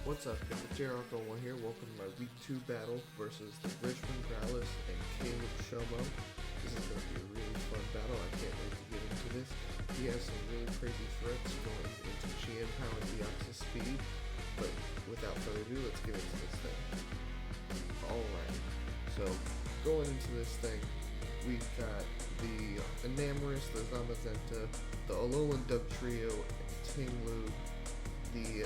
What's up, guys? JR1 here. Welcome to my Week 2 battle versus the Richmond Growlers and Caleb Shomo. This is going to be a really fun battle. I can't wait to get into this. He has some really crazy threats going into Chien Power and Deoxys Speed. But without further ado, let's get into this thing. Alright, so going into this thing, we've got the Enamorous, the Zamazenta, the Alolan Dugtrio, and Tinglu, the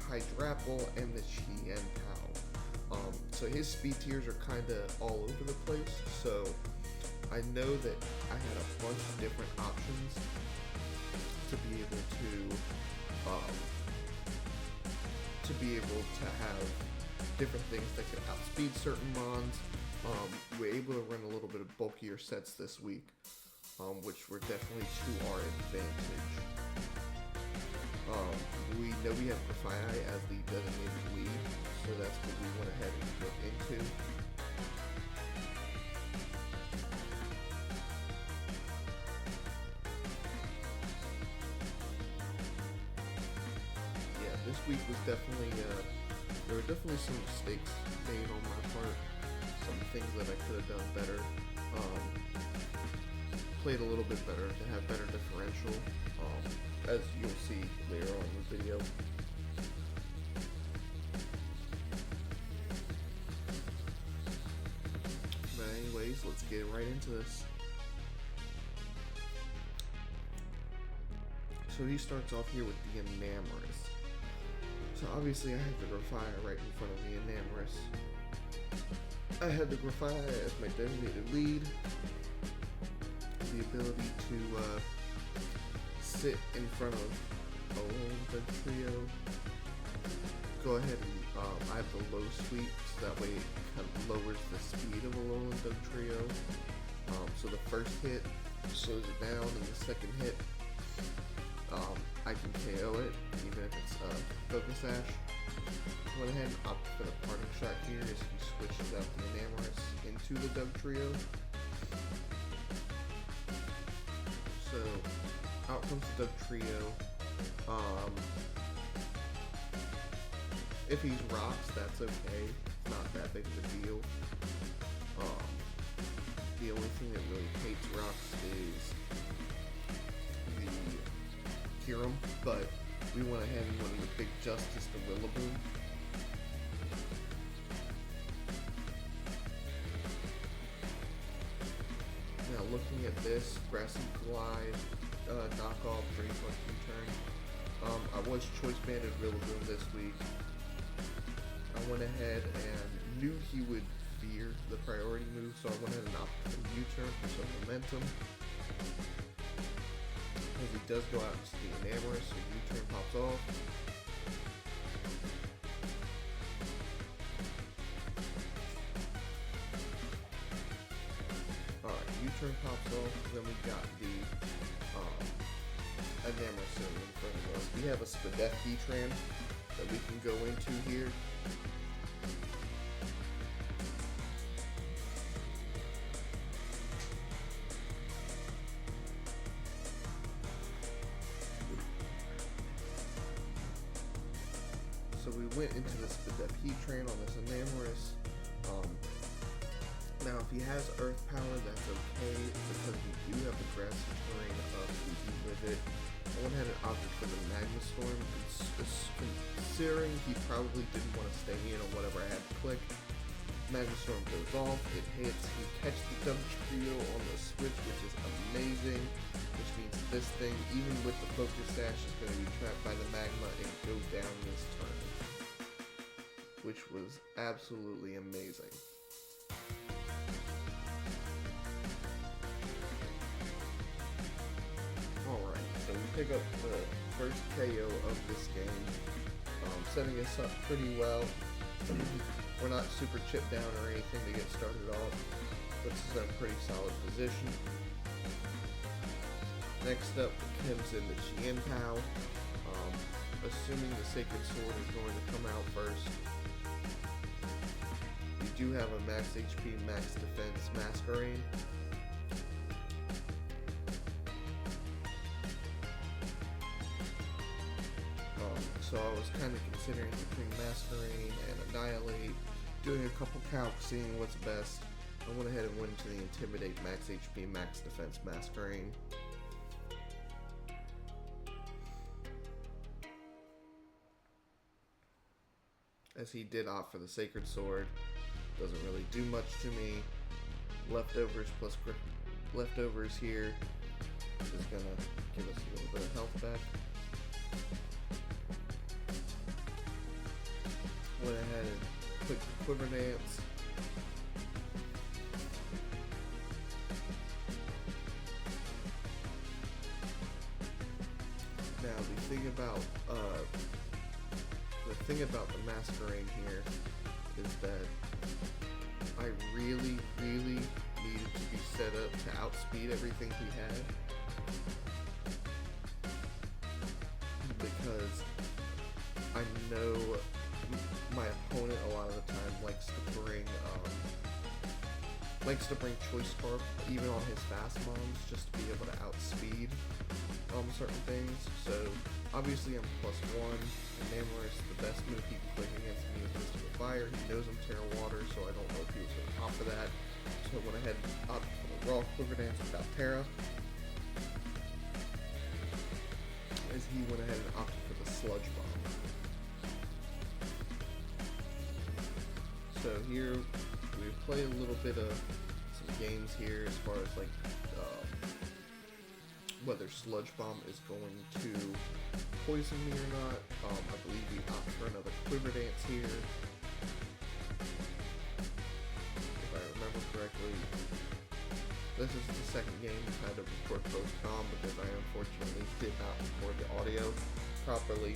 Hydrapple, and the Chien Pao. So his speed tiers are kind of all over the place, so I know that I had a bunch of different options to be able to have different things that can outspeed certain mons. We're able to run a little bit of bulkier sets this week, which were definitely to our advantage. We know we have Grafai as the designated lead, so that's what we went ahead and look into. Yeah, this week was definitely, there were definitely some mistakes made on my part, some things that I could have done better. Played a little bit better to have better differential, as you'll see later on in the video. But anyways, let's get right into this. So he starts off here with the Enamorous. So obviously I have the Grafai right in front of the Enamorous. I had the Grafai as my designated lead. The ability to sit in front of Alolan Dugtrio. Go ahead and I have the low sweep, so that way it kind of lowers the speed of Alolan Dugtrio. So the first hit slows it down, and the second hit I can KO it, even if it's Focus Sash. Went ahead and opted for the parting shot here as he switches out the Enamorous into the Dugtrio. So, out comes the Dugtrio. If he's rocks, that's okay. It's not that big of a deal. The only thing that really hates rocks is the Kyurem, but we went ahead and went with Big Justice to Rillaboom. Now looking at this, Grassy Glide, knockoff, Drain Punch Return. I was choice banded Rillaboom this week. I went ahead and knew he would veer the priority move, so I went ahead and opted for U-turn for some momentum. Because he does go out into the Enamorous, so U-turn pops off. Alright, U-turn pops off, then we got the Enamorous in front of us. We have a Spadef Heatran that we can go into here. So we went into the Spadef Heatran on this Enamorous. Now, if he has Earth Power, that's okay, because we do have the grassy terrain with it. I went ahead and opted for the Magma Storm, considering he probably didn't want to stay in on whatever I had to click. Magma Storm goes off, it hits, we catch the Dugtrio on the switch, which is amazing, which means this thing, even with the Focus Sash, is going to be trapped by the Magma and go down this turn, which was absolutely amazing. Alright, so we pick up the first KO of this game, setting us up pretty well. We're not super chipped down or anything to get started off, puts us in a pretty solid position. Next up comes in the Chien Pao. Assuming the Sacred Sword is going to come out first. We do have a max HP, max defense Masquerain. So I was kind of considering between Masquerade and Annihilate, doing a couple calcs, seeing what's best. I went ahead and went into the Intimidate, Max HP, Max Defense Masquerade. As he did opt for the Sacred Sword. Doesn't really do much to me. Leftovers plus leftovers here is gonna give us a little bit of health back. Went ahead and clicked the Quiver Dance. Now the thing about the Masquerade here is that I really needed to be set up to outspeed everything he had, because I know my opponent a lot of the time likes to bring Choice Scarf even on his fast moms just to be able to outspeed certain things. So obviously I'm +1, and Namorous, the best move he can click against me is Mystical Fire. He knows I'm Terra Water, so I don't know if he was going to opt for that. So I went ahead and opted for the Raw Quiver Dance without Terra, as he went ahead and opted for the Sludge Bomb. So here we play a little bit of some games here as far as like whether Sludge Bomb is going to poison me or not. I believe we opt for another Quiver Dance here, if I remember correctly. This is the second game we've had to record post-com because I unfortunately did not record the audio properly,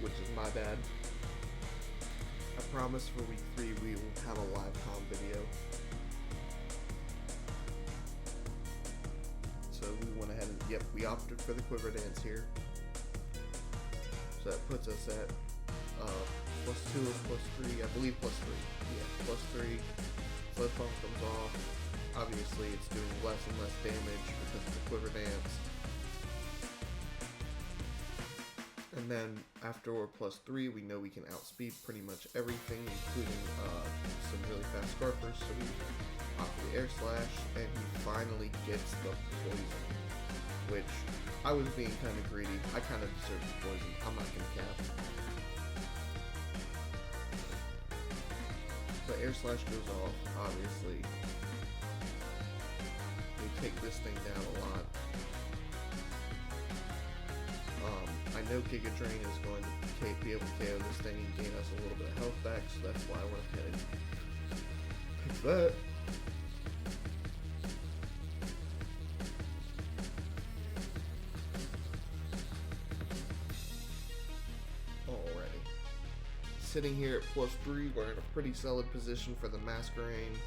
which is my bad. I promise for week 3 we will have a live com video. So we went ahead and, yep, we opted for the Quiver Dance here. So that puts us at +2 or +3, I believe +3. Yeah, +3. Sludge Bomb comes off. Obviously it's doing less and less damage because of the Quiver Dance. And then after we're +3, we know we can outspeed pretty much everything, including some really fast Scarfers. So we opt for the Air Slash, and he finally gets the poison, which I was being kind of greedy. I kind of deserved the poison. I'm not going to cap. The Air Slash goes off, obviously. We take this thing down a lot. I know Giga Drain is going to be able to KO this thing and gain us a little bit of health back, so that's why I went ahead and picked that. Alrighty. Sitting here at +3, we're in a pretty solid position for the Masquerade.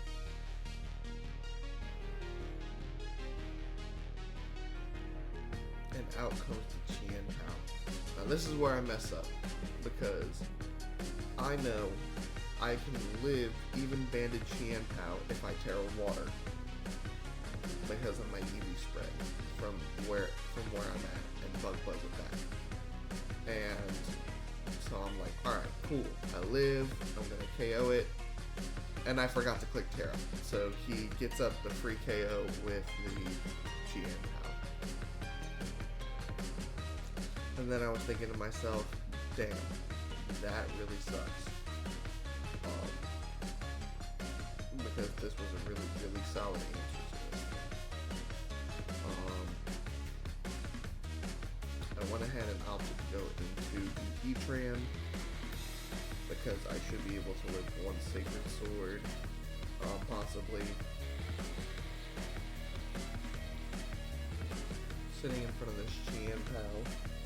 And out comes the Chien Pao. Now this is where I mess up, because I know I can live even banded Chien Pao if I Terra Water, because of my EV spread from where I'm at, and Bug Buzz it back. And so I'm like, alright, cool. I live, I'm gonna KO it, and I forgot to click Terra. So he gets up the free KO with the Chien Pao. And then I was thinking to myself, damn, that really sucks. Because this was a really solid answer to this. I went ahead and opted to go into the E-Tran, because I should be able to live one Sacred Sword, possibly. Sitting in front of this Chien Pao.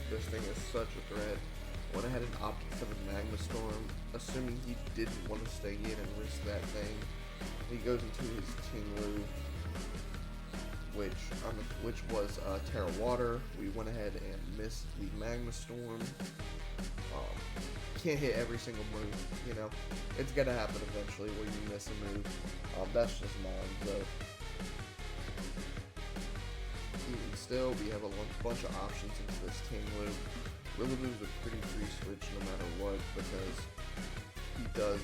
This thing is such a threat. Went ahead and opted for the Magma Storm, assuming he didn't want to stay in and risk that thing. He goes into his Tinglu, which was Terra Water. We went ahead and missed the Magma Storm. Can't hit every single move, you know. It's gonna happen eventually where you miss a move. That's just mine, though. Even still, we have a bunch of options into this Tinglu. Rillaboom's a pretty free switch no matter what, because he does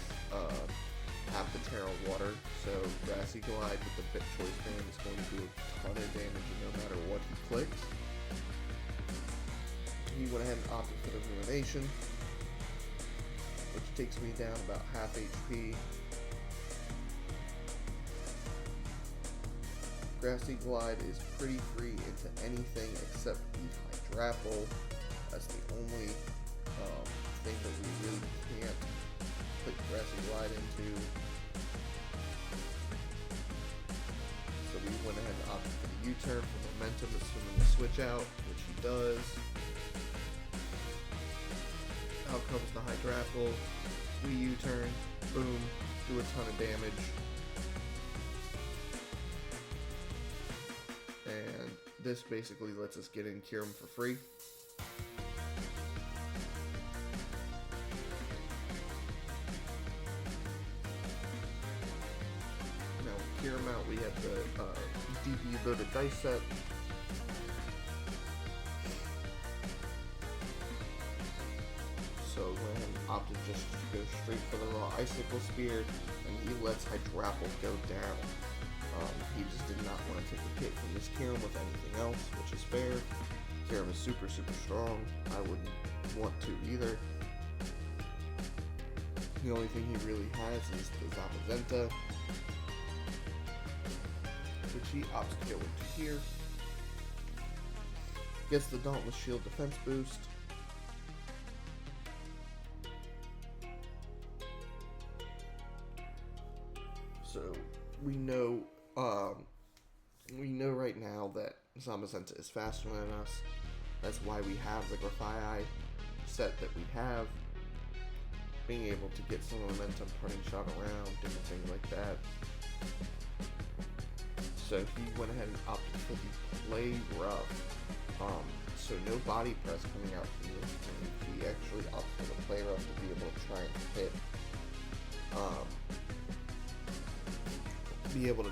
have the Terra Water, so Grassy Glide with the Bit Choice Band is going to do a ton of damage no matter what he clicks. He went ahead and opted for the Ruination, which takes me down about half HP. Grassy Glide is pretty free into anything except the Hydrapple. That's the only thing that we really can't put Grassy Glide into. So we went ahead and opted for the U-turn for momentum, assuming the switch out, which he does. Out comes the Hydrapple. We U-turn, boom, do a ton of damage. And this basically lets us get in Kyurem for free. Now with Kyurem out, we have the DP loaded dice set. So went ahead and opted just to go straight for the raw Icicle Spear, and he lets Hydrapple go down. He just did not want to take a hit from this Kyurem with anything else, which is fair. Kyurem is super, super strong. I wouldn't want to either. The only thing he really has is the Zamazenta, which he opts to go into here. Gets the Dauntless Shield defense boost. So we know right now that Zamazenta is faster than us. That's why we have the Grafai set that we have. Being able to get some momentum, parting shot around, different things like that. So he went ahead and opted for the Play Rough. So no body press coming out from this thing. He actually opted for the Play Rough to be able to try and hit. Be able to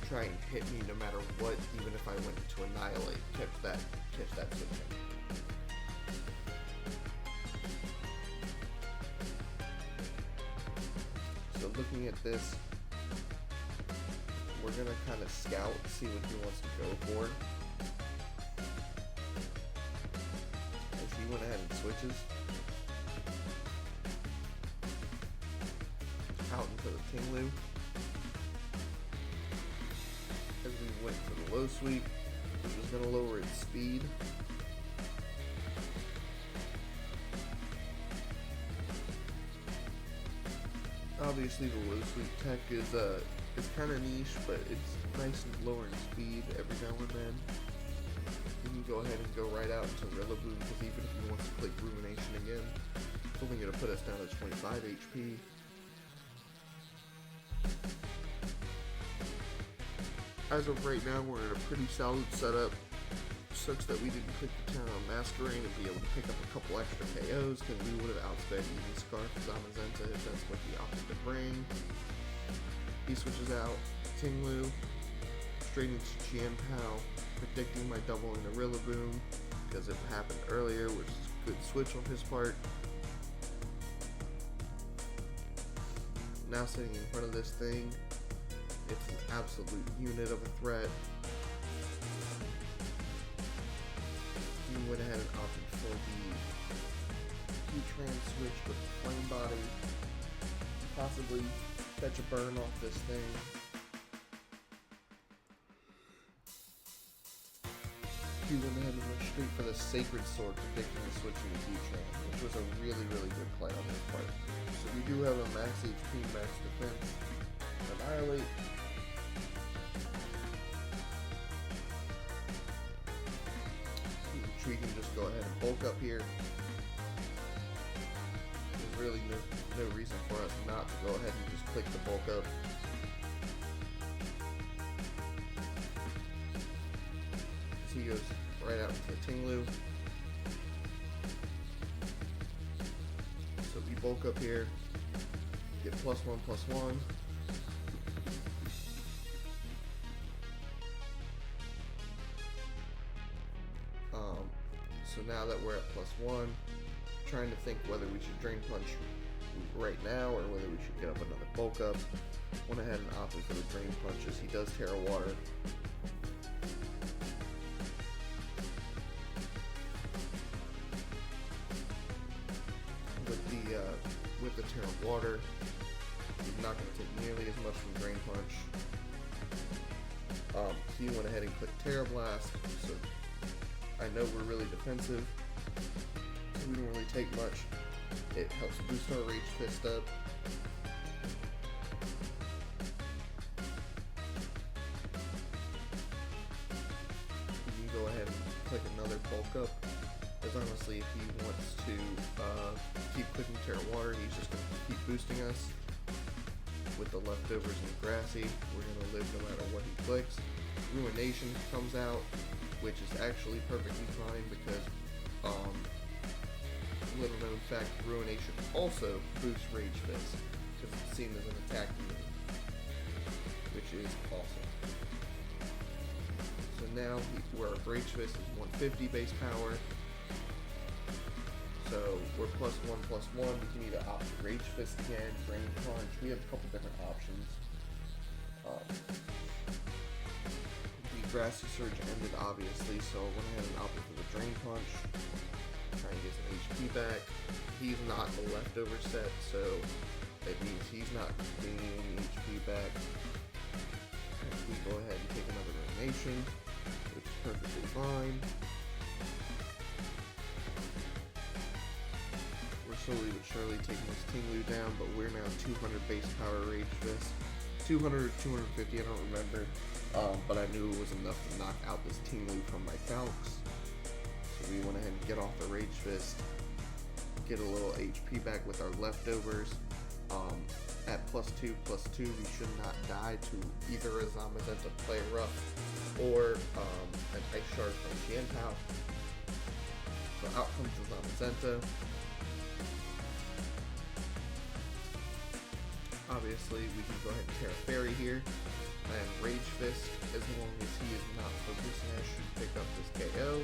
try and hit me no matter what, even if I went to Annihilate, catch that switch. So looking at this, we're gonna kind of scout, see what he wants to go for. As he went ahead and switches out into the Tinglu. As we went for the low sweep, which was going to lower its speed. Obviously the low sweep tech is kind of niche, but it's nice and lowering speed every now and then. You can go ahead and go right out into Rillaboom, because even if he wants to click Rumination again, it's only going to put us down to 25 HP. As of right now, we're in a pretty solid setup, such that we didn't click the turn on Masquerade and be able to pick up a couple extra KOs, because we would have outspent even Scarf Zamazenta if that's what he opted to bring. He switches out Tinglu, straight into Chien-Pao, predicting my double into Rillaboom, because it happened earlier, which is a good switch on his part. Now sitting in front of this thing, it's an absolute unit of a threat. He went ahead and opted for the Q-Trans switch with the Flame Body. Possibly fetch a burn off this thing. He went ahead and went straight for the Sacred Sword, predicting the switch into Q-Trans, which was a really, really good play on his part. So we do have a max HP, max defense, Annihilate. We can just go ahead and bulk up here. There's really no reason for us not to go ahead and just click the bulk up. He goes right out into the Tinglu. So we bulk up here, get +1/+1. So now that we're at +1, trying to think whether we should drain punch right now or whether we should get up another bulk up. Went ahead and opted for the drain punches. He does Terra Water. With the Terra Water, he's not going to take nearly as much from drain punch. He went ahead and clicked Terra Blast, so I know we're really defensive, so we don't really take much. It helps boost our Rage Fist up. You can go ahead and click another bulk up, because honestly, if he wants to keep clicking Terra Water, he's just going to keep boosting us. With the leftovers and grassy, we're going to live no matter what he clicks. Ruination comes out, which is actually perfectly fine because, little known fact, Ruination also boosts Rage Fist because it's seen as an attack unit, which is awesome. So now where our Rage Fist is 150 base power, so we're +1/+1. We can either opt for Rage Fist again, Drain Punch. We have a couple different options. The Grassy Surge ended obviously, so I went ahead and opted for the Drain Punch. Try and get some HP back. He's not the leftover set, so it means he's not gaining any HP back. And we go ahead and take another Ruination, which is perfectly fine. Slowly but surely taking this Tinglu down, but we're now 200 base power Rage Fist. 200 or 250, I don't remember, but I knew it was enough to knock out this Tinglu from my calcs. So we went ahead and get off the Rage Fist, get a little HP back with our leftovers. At +2/+2, we should not die to either a Zamazenta Play Rough or an Ice Shard from Tianpao. So out comes the Zamazenta. Obviously, we can go ahead and Terra Fairy here, and Rage Fist, as long as he is not focusing, I should pick up this KO,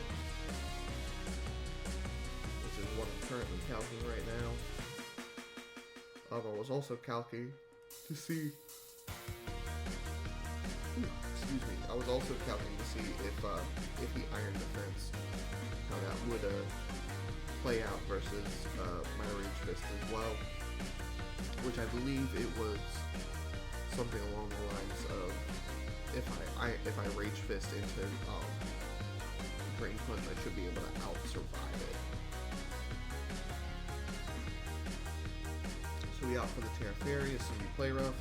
which is what I'm currently calculating right now. I was also calculating to see, I was also calculating to see if the Iron Defense, how that would play out versus my Rage Fist as well. Which I believe it was something along the lines of if I Rage Fist into Drain Punch, I should be able to out-survive it. So we opt for the Terra Fairy, assuming Play Rough,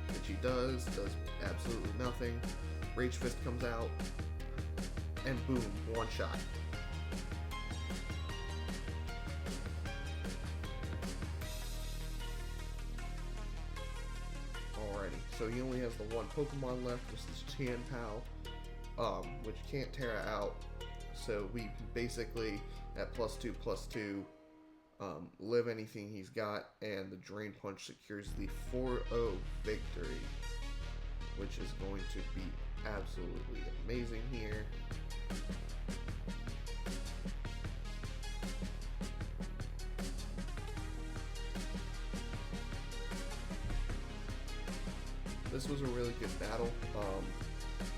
which he does absolutely nothing. Rage Fist comes out, and boom, one shot. So he only has the one Pokemon left, which is Tianpao, which can't Terra out. So we basically, at +2/+2, live anything he's got, and the Drain Punch secures the 4-0 victory, which is going to be absolutely amazing here. This was a really good battle.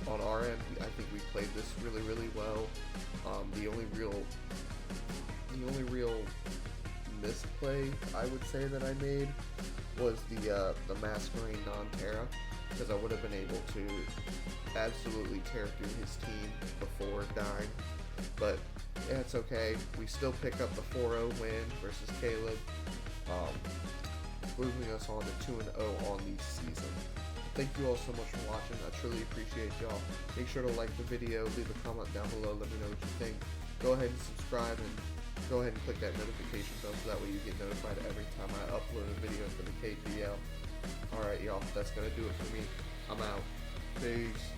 On our end, I think we played this really well. The only real misplay I would say that I made was the Masquerain non-Terra, because I would have been able to absolutely tear through his team before dying. But yeah, it's okay. We still pick up the 4-0 win versus Caleb, moving us on to 2-0 on the season. Thank you all so much for watching. I truly appreciate y'all. Make sure to like the video, leave a comment down below, let me know what you think. Go ahead and subscribe, and go ahead and click that notification bell so that way you get notified every time I upload a video for the KPL. Alright y'all, that's gonna do it for me. I'm out. Peace.